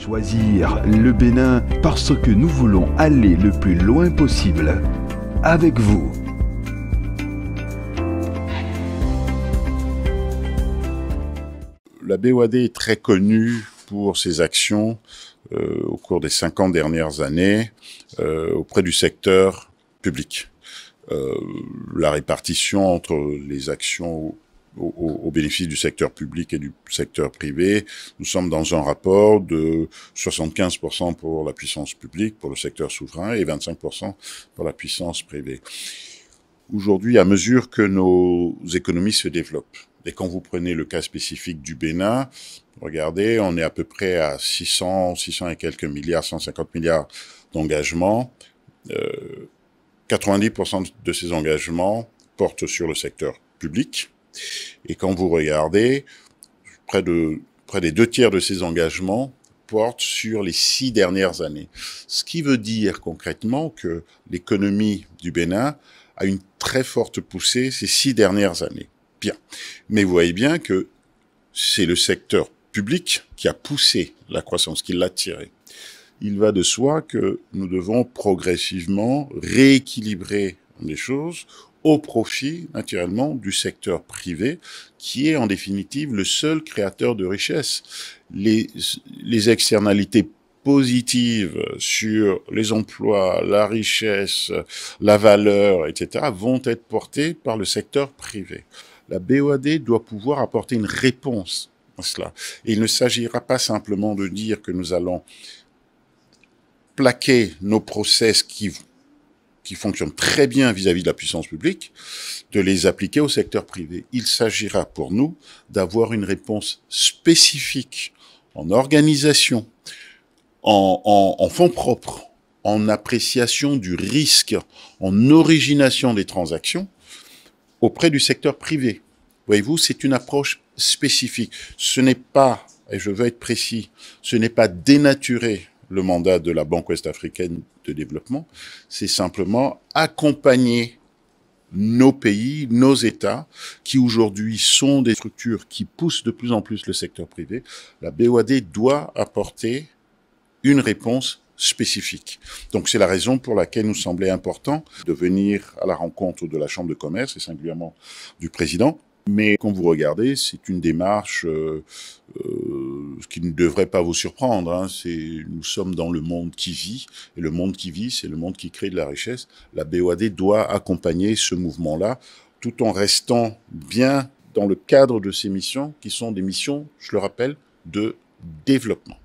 Choisir le Bénin parce que nous voulons aller le plus loin possible avec vous. La BOAD est très connue pour ses actions au cours des 50 dernières années auprès du secteur public. La répartition entre les actions au bénéfice du secteur public et du secteur privé, nous sommes dans un rapport de 75% pour la puissance publique, pour le secteur souverain, et 25% pour la puissance privée. Aujourd'hui, à mesure que nos économies se développent, et quand vous prenez le cas spécifique du Bénin, regardez, on est à peu près à 600 et quelques milliards, 150 milliards d'engagements. 90% de ces engagements portent sur le secteur public. Et quand vous regardez, près des 2 tiers de ces engagements portent sur les 6 dernières années. Ce qui veut dire concrètement que l'économie du Bénin a une très forte poussée ces 6 dernières années. Bien. Mais vous voyez bien que c'est le secteur public qui a poussé la croissance, qui l'a tirée. Il va de soi que nous devons progressivement rééquilibrer les choses au profit, naturellement, du secteur privé, qui est en définitive le seul créateur de richesse. Les externalités positives sur les emplois, la richesse, la valeur, etc., vont être portées par le secteur privé. La BOAD doit pouvoir apporter une réponse à cela. Et il ne s'agira pas simplement de dire que nous allons plaquer nos process qui fonctionnent très bien vis-à-vis de la puissance publique, de les appliquer au secteur privé. Il s'agira pour nous d'avoir une réponse spécifique en organisation, en fonds propres, en appréciation du risque, en origination des transactions auprès du secteur privé. Voyez-vous, c'est une approche spécifique. Ce n'est pas, et je veux être précis, ce n'est pas dénaturer le mandat de la Banque ouest-africaine de développement, c'est simplement accompagner nos pays, nos États, qui aujourd'hui sont des structures qui poussent de plus en plus le secteur privé. La BOAD doit apporter une réponse spécifique. Donc c'est la raison pour laquelle nous semblait important de venir à la rencontre de la Chambre de commerce et singulièrement du président. Mais quand vous regardez, c'est une démarche qui ne devrait pas vous surprendre. Hein. Nous sommes dans le monde qui vit, et le monde qui vit, c'est le monde qui crée de la richesse. La BOAD doit accompagner ce mouvement-là, tout en restant bien dans le cadre de ces missions, qui sont des missions, je le rappelle, de développement.